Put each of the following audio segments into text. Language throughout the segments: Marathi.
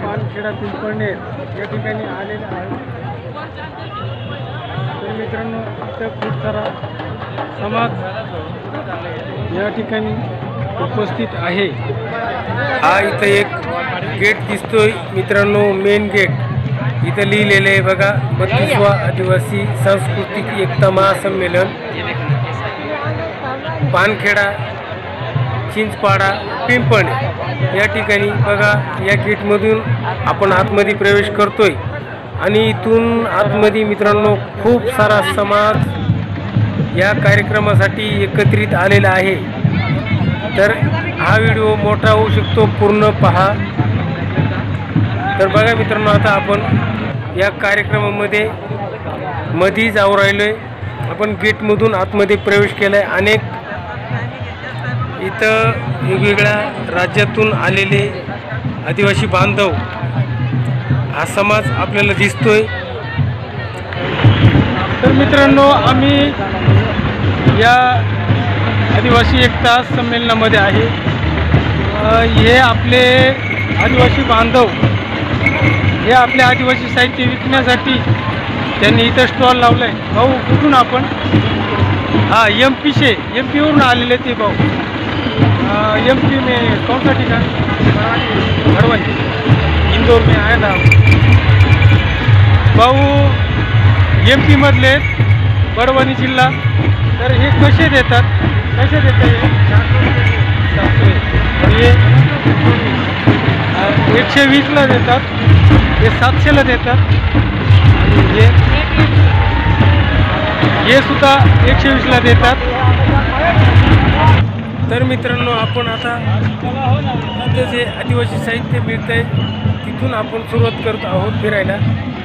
पानखेडा पिंपळनेर या ठिकाणी आलेले आहे। तर मित्रांनो इथं खूप सारा समाज या ठिकाणी उपस्थित आहे। हा इथं एक गेट दिसतोय मित्रांनो, मेन गेट इथं लिहिलेलं आहे बघा, 32वा आदिवासी सांस्कृतिक एकता महासंमेलन पानखेडा चिंचपाडा पिंपळनेर या ठिकाणी बघा। या गेटमधून आपण आतमध्ये प्रवेश करतोय आणि इथून आतमध्ये मित्रांनो खूप सारा समाज या कार्यक्रमासाठी एकत्रित आलेला आहे। तर हा व्हिडिओ मोठा होऊ शकतो, पूर्ण पहा। तर बघा मित्रांनो, आता आपण या कार्यक्रमामध्ये मध्ये जाऊ राहिलोय। आपण गेटमधून आतमध्ये प्रवेश केलाय। अनेक इथं वेगवेगळ्या राज्यातून आलेले आदिवासी बांधव हा समाज आपल्याला दिसतोय। तर मित्रांनो, आम्ही या आदिवासी एकता संमेलनामध्ये आहे। हे आपले आदिवासी बांधव हे आपले आदिवासी साहित्य विकण्यासाठी त्यांनी इथं स्टॉल लावला आहे। भाऊ कुठून आपण? हाँ, MP से, MP वरून आलेले ते भाऊ। MP में कौन सा ठिकाण? भरवानी, इंदौर में आया था भाऊ। MP मधले भरवानी जिल्हा। तर हे कसे देतात? कसे देतात हे? 120ला देतात, हे 700ला देतात, आणि हे सुद्धा 120ला देतात। तर मित्रांनो, आपण आता इथं जे आदिवासी साहित्य मिळतंय तिथून आपण सुरुवात करत आहोत फिरायला।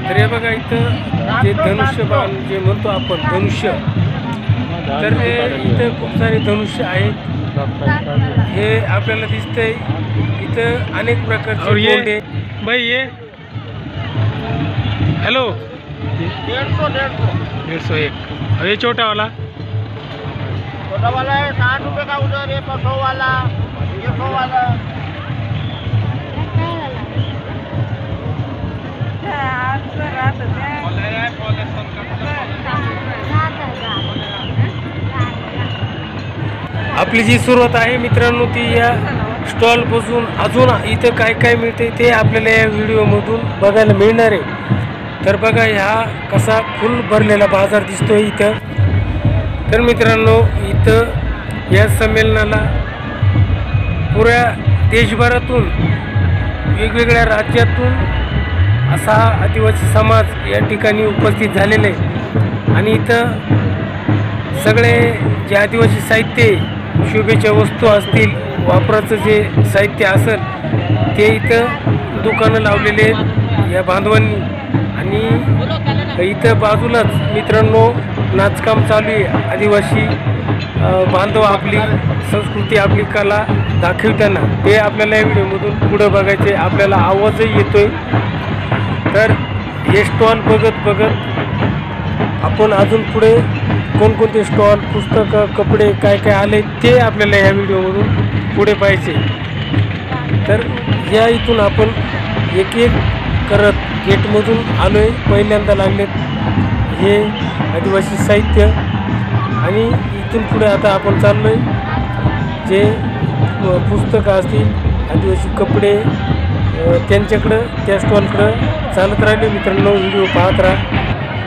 तर हे बघा, इथं जे धनुष्यबाण जे म्हणतो आपण धनुष्य, तर हे इथं खूप सारे धनुष्य आहेत। हे आपल्याला दिसतंय इथं अनेक प्रकारचे गोंडे। भाई ये हेलो 150 एक। और ये छोटा वाला? छोटा वाला है 60 रुपये का उधर, ये 100 वाला, ये 100 वाला। आपली जी सुरुवात आहे मित्रांनो ती या स्टॉल पासून अजून इथं काय काय मिळते ते आपल्याला या व्हिडिओमधून बघायला मिळणार आहे। तर बघा, ह्या कसा फुल भरलेला बाजार दिसतोय इथं। तर मित्रांनो, इथं या संमेलनाला पुऱ्या देशभरातून वेगवेगळ्या राज्यातून असा आदिवासी समाज या ठिकाणी उपस्थित झालेले आहे। आणि इथं सगळे जे आदिवासी साहित्य, शोभेच्या वस्तू असतील, वापराचं जे साहित्य असेल ते इथं दुकानं लावलेले आहेत या बांधवांनी। आणि इथं बाजूलाच मित्रांनो नाचकाम चालू आहे। आदिवासी बांधव आपली संस्कृती, आपली कला दाखवताना ते आपल्याला या व्हिडिओमधून पुढं बघायचे। आपल्याला आवाजही येतोय। तर हे स्टॉल बघत बघत आपण अजून पुढे कोणकोणते स्टॉल, पुस्तकं, कपडे काय काय आले ते आपल्याला ह्या व्हिडिओमधून पुढे पाहायचे। तर या इथून आपण एक एक करत गेटमधून आलो आहे। पहिल्यांदा लागलेत हे आदिवासी साहित्य, आणि इथून पुढे आता आपण चाललो आहे जे पुस्तकं असतील, आदिवासी कपडे, त्यांच्याकडं त्या स्टॉलकडं चालत राहिले मित्रांनो। व्हिडिओ पाहत राहा।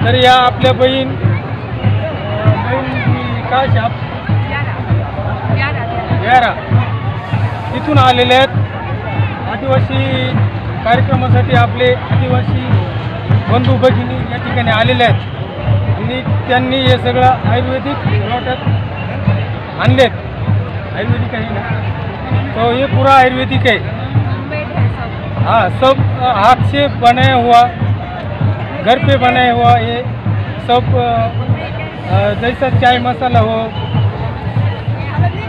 तर या आपल्या बहीण काय शॉप? यारा तिथून आलेले आहेत आदिवासी कार्यक्रमासाठी। आपले आदिवासी बंधू भगिनी या ठिकाणी आलेले आहेत आणि त्यांनी हे सगळं आयुर्वेदिक प्रोडक्ट आणलेत। आयुर्वेदिक आहे ना, तो ये पूरा आयुर्वेदिक है। हाँ, सब हाथ से बनाया हुआ, घर पे बनाया हुआ, ये सब जैसा चाय मसाला हो,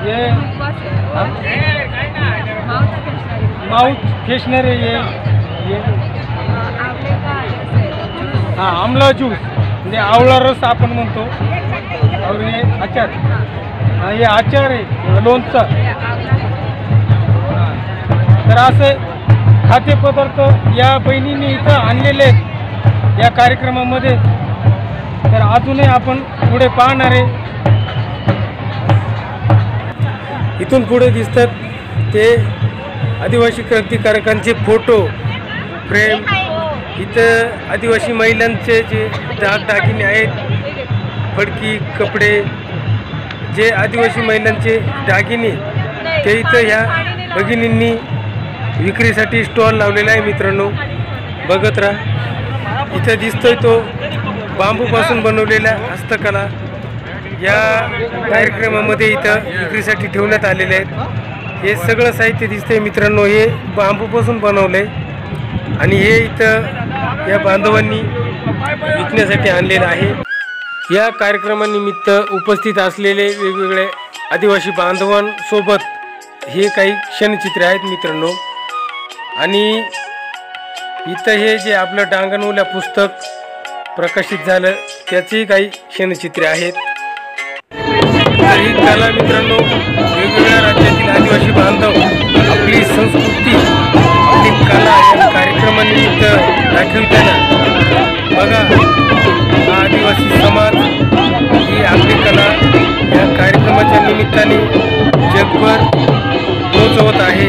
ये माउथ फ्रेशनर है, ये हां आमला ज्यूस म्हणजे आवळा रस आपण म्हणतो. और हे आचार, हे आचार आहे लोणचं. तर असे खाद्यपदार्थ या बहिणींनी इथं आणलेले आहेत या कार्यक्रमामध्ये. तर अजूनही आपण पुढे पाहणार आहे. इथून पुढे दिसतात ते आदिवासी क्रांतिकारकांचे फोटो फ्रेम. इथं आदिवासी महिलांचे जे दागदागिने आहेत, फडकी कपडे, जे आदिवासी महिलांचे दागिने ते इथं ह्या भगिनींनी विक्रीसाठी स्टॉल लावलेला आहे. मित्रांनो बघत राहा. इथं दिसतोय तो बांबूपासून बनवलेल्या हस्तकला या कार्यक्रमामध्ये इथं विक्रीसाठी ठेवण्यात आलेले आहेत. हे सगळं साहित्य दिसतंय मित्रांनो, हे बांबूपासून बनवलंय आणि हे इथं या बांधवांनी विकण्यासाठी आणलेलं आहे. या कार्यक्रमानिमित्त उपस्थित असलेले वेगवेगळे आदिवासी बांधवांसोबत हे काही क्षणचित्रे आहेत मित्रांनो. आणि इथं हे जे आपलं डांगणोल्या पुस्तक प्रकाशित झालं त्याची काही क्षणचित्रे आहेत. तर ही कला मित्रांनो, वेगवेगळ्या राज्यातील आदिवासी बांधव आपली संस्कृती, आपली कला या कार्यक्रमानिमित्त दाखवताना बघा, हा आदिवासी समाज ही आपली कला या कार्यक्रमाच्या निमित्ताने जगभर पोहोचवत आहे.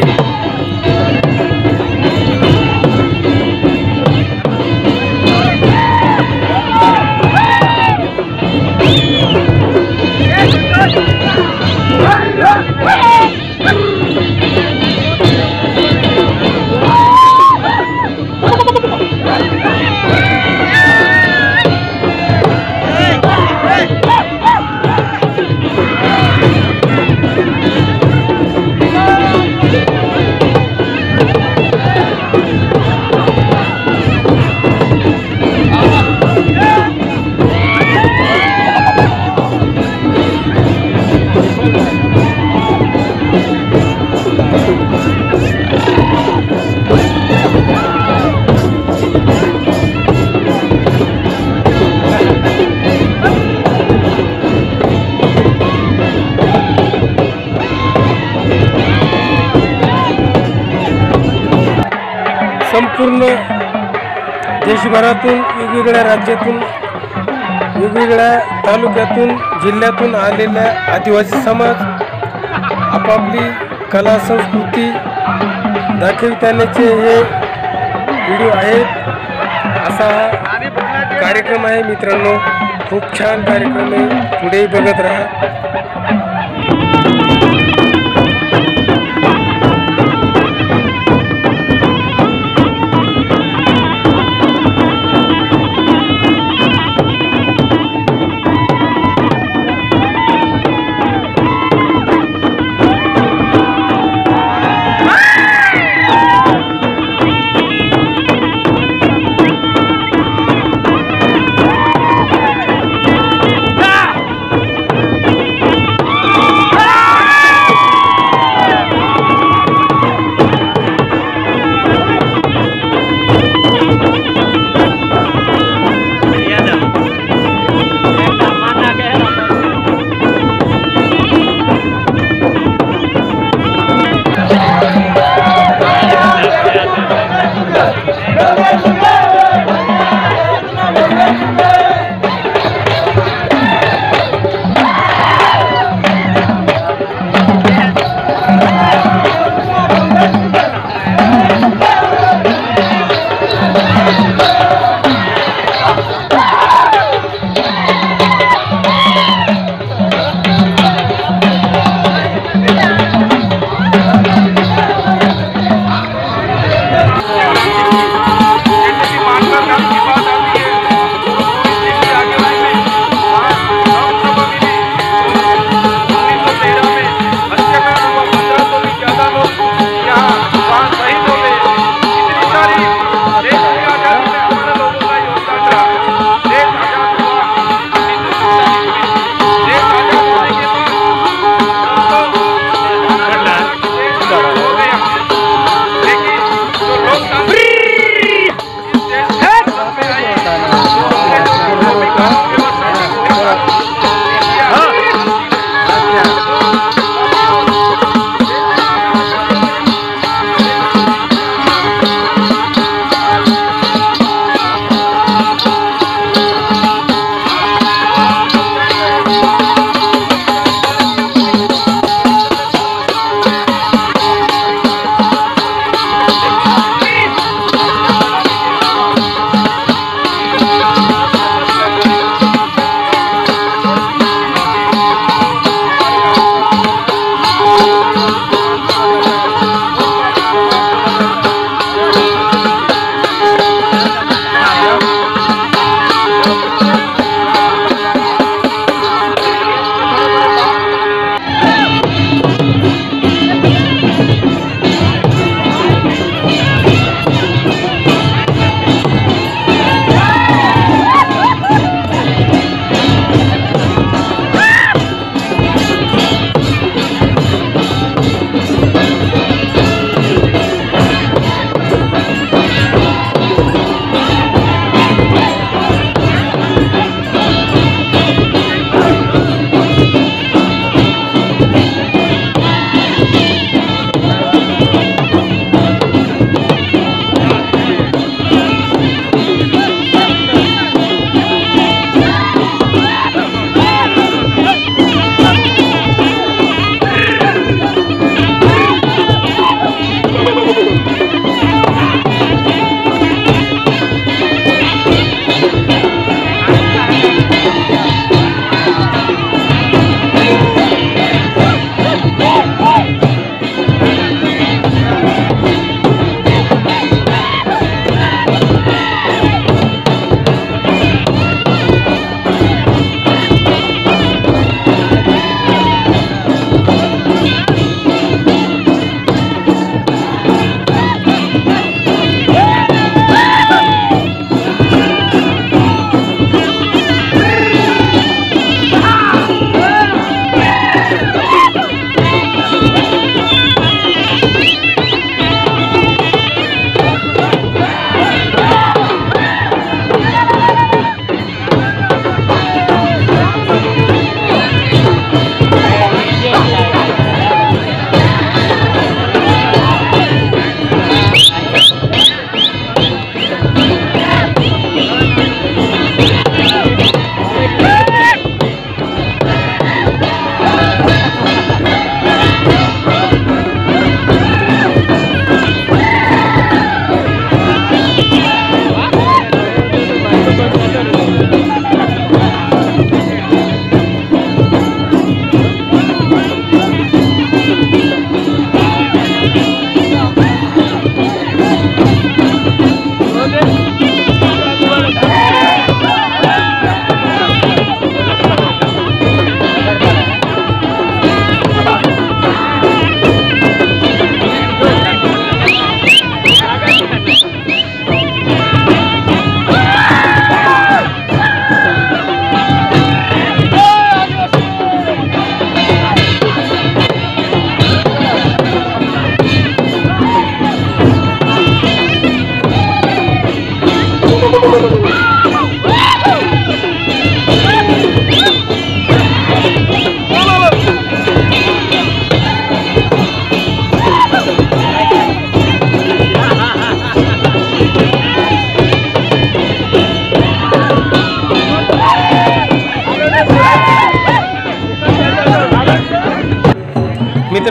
संपूर्ण देशभरातून, वेगवेगळ्या राज्यातून, वेगवेगळ्या तालुक्यातून, जिल्ह्यातून आलेल्या आदिवासी समाज आपापली कला संस्कृती दाखविण्याचे हे व्हिडिओ आहेत. असा कार्यक्रम आहे मित्रांनो, खूप छान कार्यक्रम आहे. पुढे बघत राहा.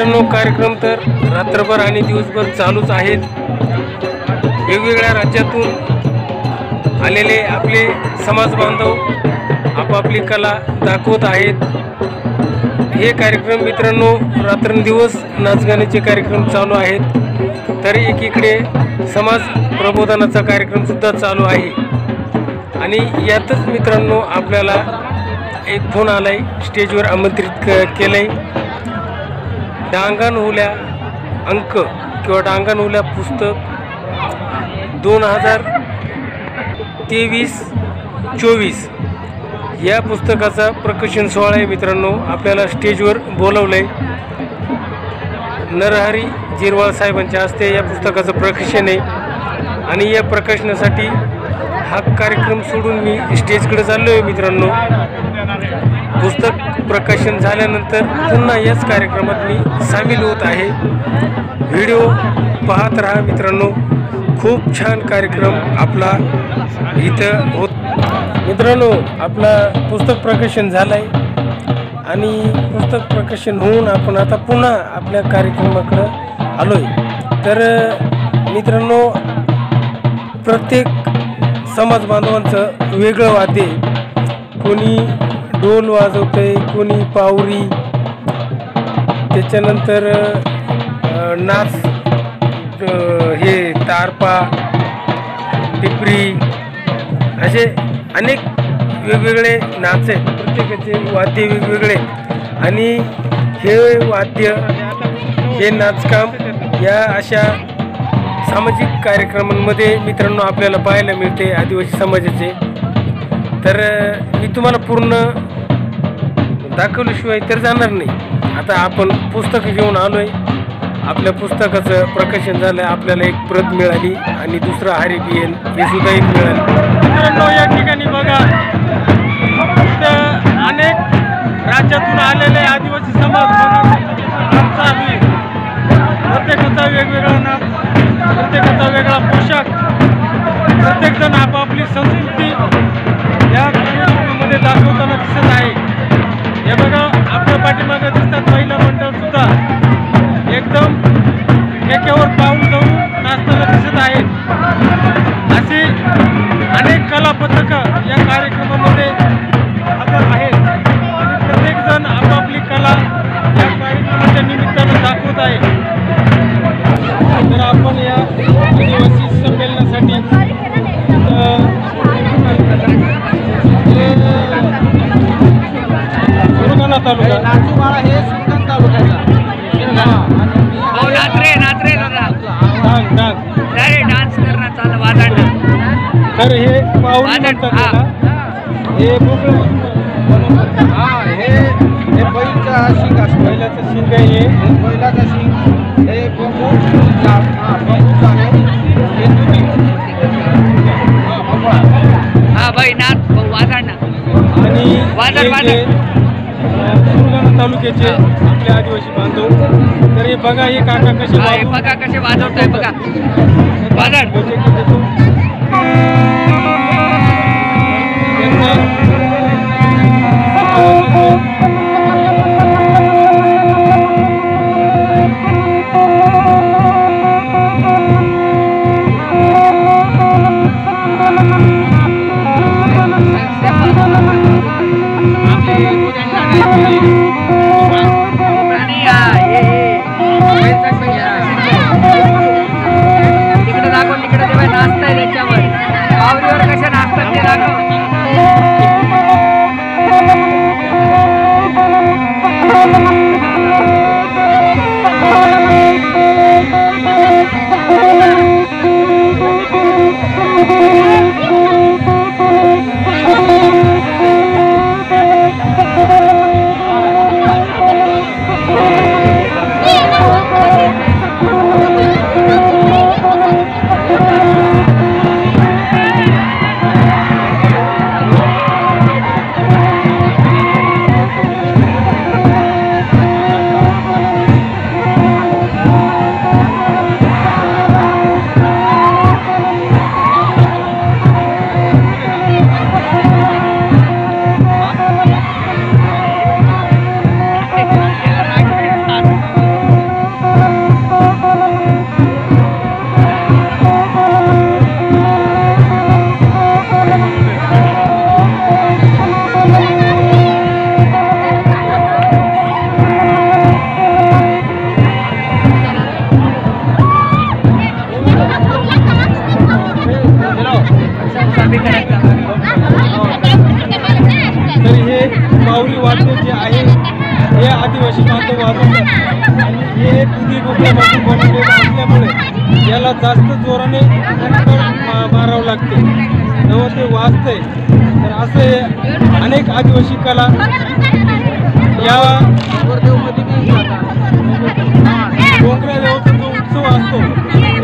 मित्रांनो कार्यक्रम तर रात्रभर आणि दिवसभर चालूच आहेत. वेगवेगळ्या राज्यातून आलेले आपले समाज बांधव आपापली कला दाखवत आहेत. हे कार्यक्रम मित्रांनो रात्रंदिवस नाचगाण्याचे कार्यक्रम चालू आहेत. तर एकीकडे समाज प्रबोधनाचा कार्यक्रम सुद्धा चालू आहे. आणि यातच मित्रांनो आपल्याला एक फोन आलाय, स्टेजवर आमंत्रित केलंय. डांगण हुल्या अंक किंवा डांगण हुल्या पुस्तक 2023-24 या पुस्तकाचा प्रकाशन सोहळा आहे मित्रांनो. आपल्याला स्टेजवर बोलवलंय. नरहरी जिरवाळ साहेबांच्या हस्ते या पुस्तकाचं प्रकाशन आहे. आणि या प्रकाशनासाठी हा कार्यक्रम सोडून मी स्टेजकडे चाललो आहे मित्रांनो. पुस्तक प्रकाशन झाल्यानंतर पुन्हा याच कार्यक्रमात मी सामील होत आहे. व्हिडिओ पाहत राहा मित्रांनो. खूप छान कार्यक्रम आपला इथं होत. मित्रांनो आपला पुस्तक प्रकाशन झालं आहे आणि पुस्तक प्रकाशन होऊन आपण आता पुन्हा आपल्या कार्यक्रमाकडं आलो आहे. तर मित्रांनो प्रत्येक समाज बांधवांचं वेगळं वाद्य आहे. कोणी ढोल वाजवतंय, कोणी पावरी, त्याच्यानंतर नाच, हे तारपा, टिपरी, असे अनेक वेगवेगळे नाच आहेत. प्रत्येकाचे वाद्य वेगवेगळे आणि हे वाद्य, हे नाचकाम या अशा सामाजिक कार्यक्रमांमध्ये मित्रांनो आपल्याला पाहायला मिळते आदिवासी समाजाचे. तर मी तुम्हाला पूर्ण दाखवल्याशिवाय तर जाणार नाही. आता आपण पुस्तक घेऊन आलो आहे. आपल्या पुस्तकाचं प्रकाशन झालं, आपल्याला एक प्रत मिळाली आणि दुसरं हरिबियन हे सुद्धा एक मिळालं. मित्रांनो या ठिकाणी बघा अनेक राज्यातून आलेले आदिवासी समाज चालू आहे. प्रत्येकाचा वेगवेगळा नाच, प्रत्येकाचा वेगळा पोशाख, प्रत्येकजण आपापली संस्कृती या कार्यक्रमामध्ये दाखवताना दिसत आहे. हे बघा आपल्या पाठीमागे दिसतात महिला मंडळ सुद्धा एकदम एकेवर पाऊल जाऊन नाचताना दिसत आहेत. अशी अनेक कला पथकं या कार्यक्रमामध्ये आपण आहेत आणि प्रत्येकजण आपापली कला या कार्यक्रमाच्या निमित्तानं दाखवत आहे. तर आपण या आदिवासी संमेलनासाठी सुरगाणा तालुका हे सुलतान तालुक्याचा डान्स करणार चाललं वाजणं. तर हे पाऊल म्हणतात त्याला. हे बोकळं हे बैलचा शिंग असतो. बैलाचं शिंग आहे. हे बैलाचा शिंग हे बंबूचा आहे. हे तुम्ही हा बाई नाच वाजणं आणि वाजत. सुरगाणा तालुक्याचे आपले आदिवासी बांधव. तर हे बघा हे काका कसे बघा कसे वाजवतोय बघा वाजण. तिकडे दाखव, तिकडे ते नाचताय आणि हे दुधी भोपळ्यापासून बनवलेलं असल्यामुळे याला जास्त जोराने मारावं लागते तेव्हा ते वाजतंय. तर असे अनेक आदिवासी कला या डोंगरा देवाचा जो उत्सव असतो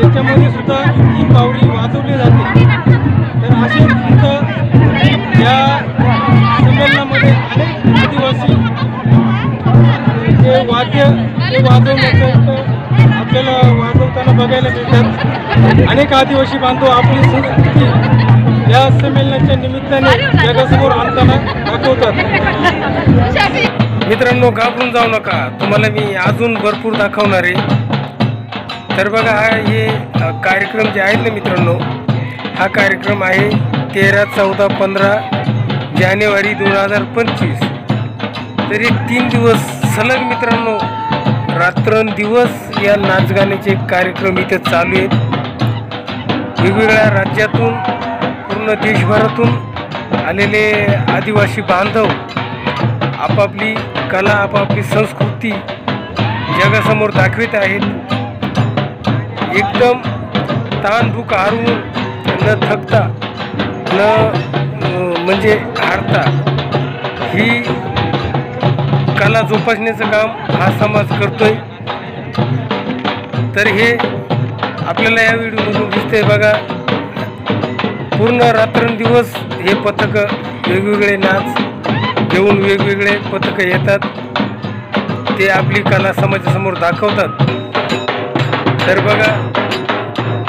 त्याच्यामध्ये सुद्धा ही पावरी वाजवली जाते. तर असे इथं या संमेलनामध्ये अनेक आदिवासी जे वाद्य ते वाजवण्याचं इथं आपल्याला वाजवताना बघायला मिळतात. अनेक आदिवासी बांधव आपली संस्कृती या संमेलनाच्या निमित्ताने जगासमोर आणताना दाखवतात. मित्रांनो, घाबरून जाऊ नका, तुम्हाला मी अजून भरपूर दाखवणार आहे. तर बघा, हे कार्यक्रम जे आहेत ना मित्रांनो, हा कार्यक्रम आहे 13, 14, 15 जानेवारी 2025. तरी 3 दिवस सलग मित्रांनो, रात्रंदिवस या नाचगाण्याचे कार्यक्रम इथे चालू आहेत. वेगवेगळ्या राज्यातून, पूर्ण देशभरातून आलेले आदिवासी बांधव आपापली कला, आपापली संस्कृती जगासमोर दाखवित आहेत. एकदम ताणभूक हारून न थकता, न म्हणजे हारता ही कला जोपासण्याचं काम हा समाज करतोय. तर हे आपल्याला या व्हिडिओमधून दिसतंय बघा. पूर्ण रात्रंदिवस हे पथकं वेगवेगळे नाच घेऊन वेगवेगळे पथकं येतात. ते आपली कला समाजासमोर दाखवतात. तर बघा,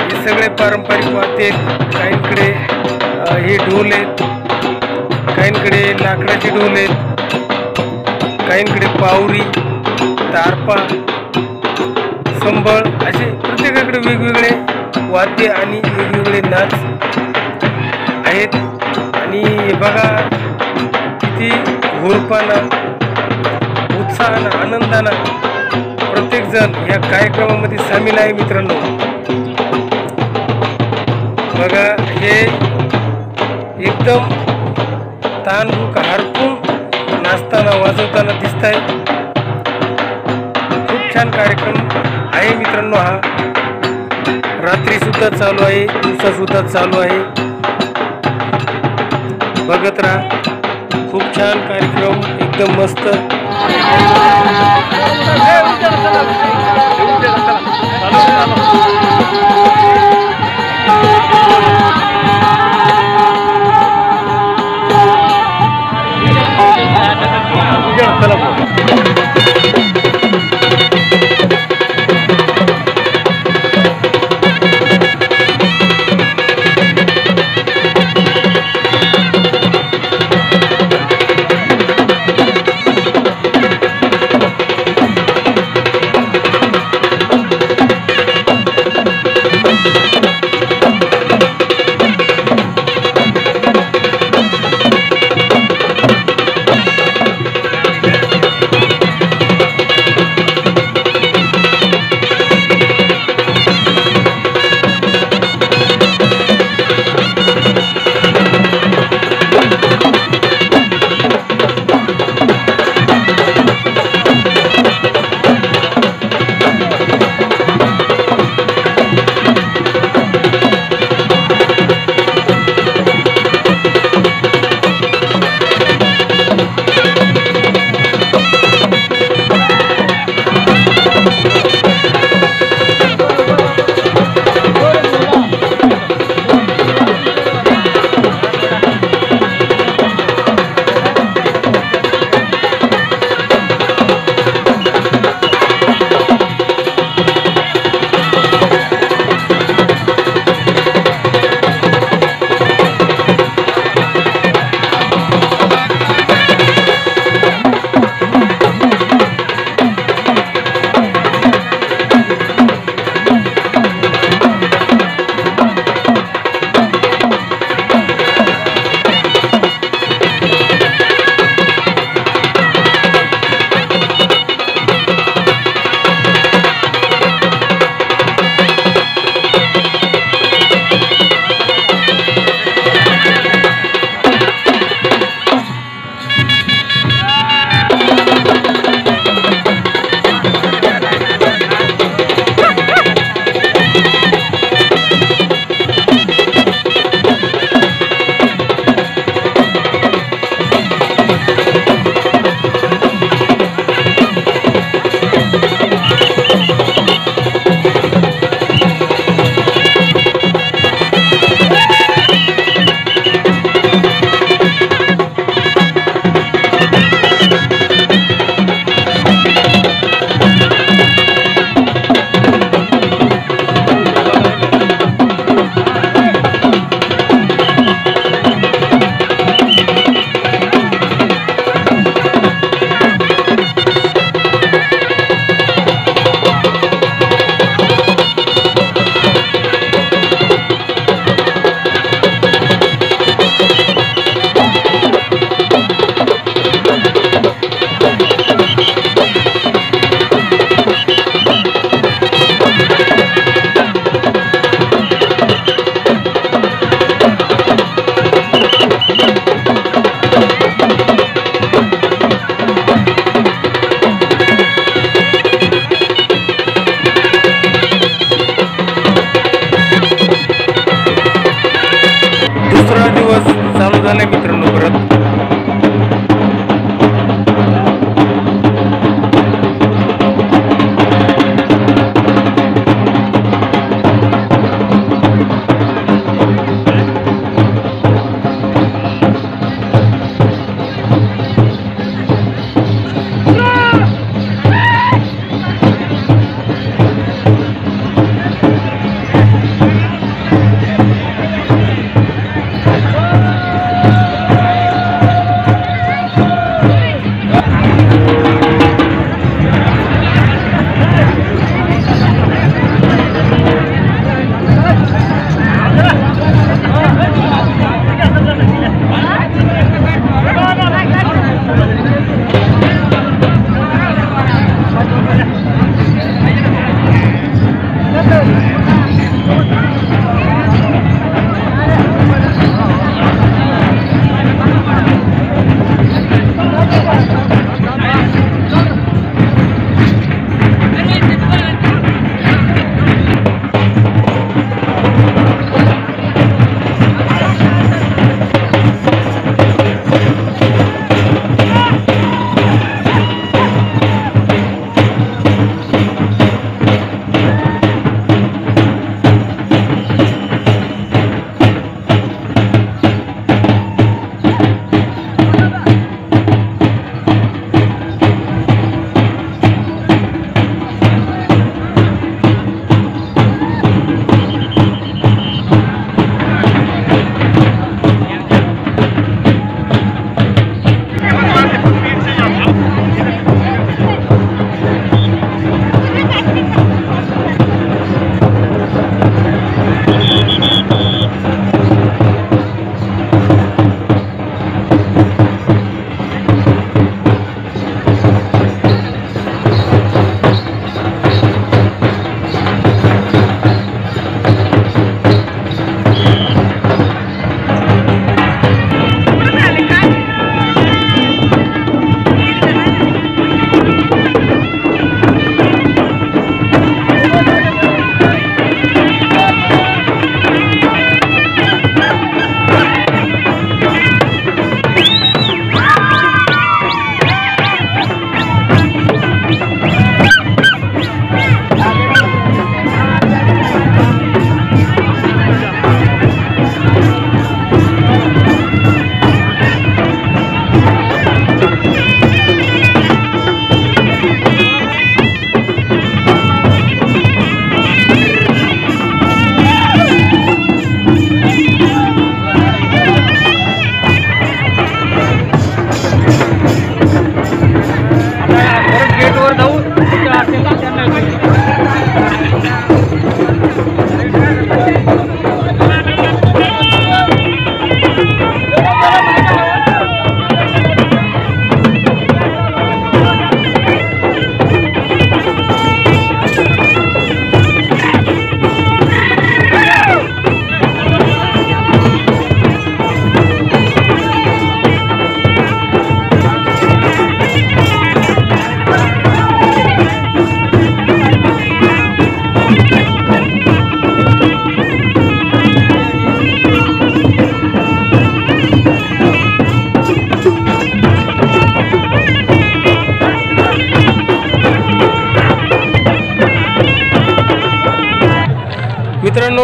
हे सगळे पारंपरिक वाद्य आहेत. काहींकडे हे ढोल आहेत, काहींकडे लाकडाचे ढोल आहेत, काहींकडे पावरी, तारपा, संबळ असे प्रत्येकाकडे वेगवेगळे वाद्य आणि वेगवेगळे नाच आहेत. आणि बघा, किती हुरपानं, उत्साहानं, आनंदानं प्रत्येकजण या कार्यक्रमामध्ये सामील आहे मित्रांनो. बघा, हे एकदम ताणभूक हरपून नाचताना, वाजवताना दिसत आहे. खूप छान कार्यक्रम आहे मित्रांनो. हा रात्रीसुद्धा चालू आहे, दिवसासुद्धा चालू आहे. बघत राहा, खूप छान कार्यक्रम, एकदम मस्त. चालू झालंय मित्रांनो परत.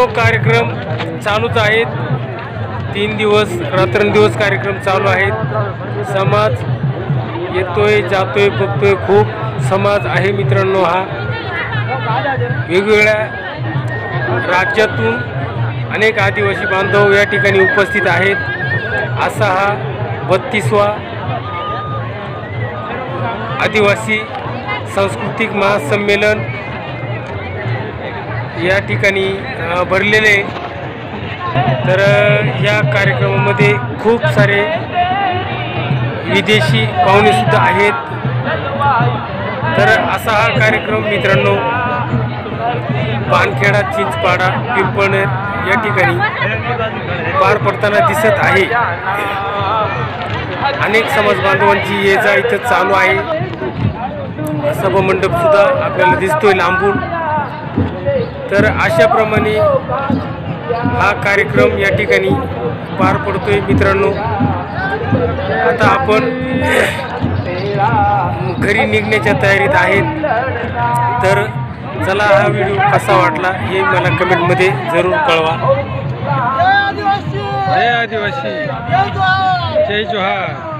मित्रांनो कार्यक्रम चालूच आहेत. 3 दिवस रात्रंदिवस कार्यक्रम चालू आहेत. समाज येतोय जातोय बघतोय. खूप समाज आहे मित्रांनो. हा वेगवेगळ्या राज्यातून अनेक आदिवासी बांधव या ठिकाणी उपस्थित आहेत. असा हा 32वा आदिवासी सांस्कृतिक महासंमेलन या ठिकाणी भरलेले. तर या कार्यक्रमामध्ये खूप सारे विदेशी पाहुणेसुद्धा आहेत. तर असा हा कार्यक्रम मित्रांनो पानखेडा, चिंचपाडा, पिंपळनेर या ठिकाणी पार पडताना दिसत आहे. अनेक समाज बांधवांची ये जा इथं चालू आहे. सभामंडप सुद्धा आपल्याला दिसतोय लांबून. तर अशाप्रमाणे हा कार्यक्रम या ठिकाणी पार पडतोय मित्रांनो. आता आपण घरी निघण्याच्या तयारीत आहेत. तर चला हा व्हिडिओ कसा वाटला हे मला कमेंटमध्ये जरूर कळवा. जय आदिवासी, जय जोहार.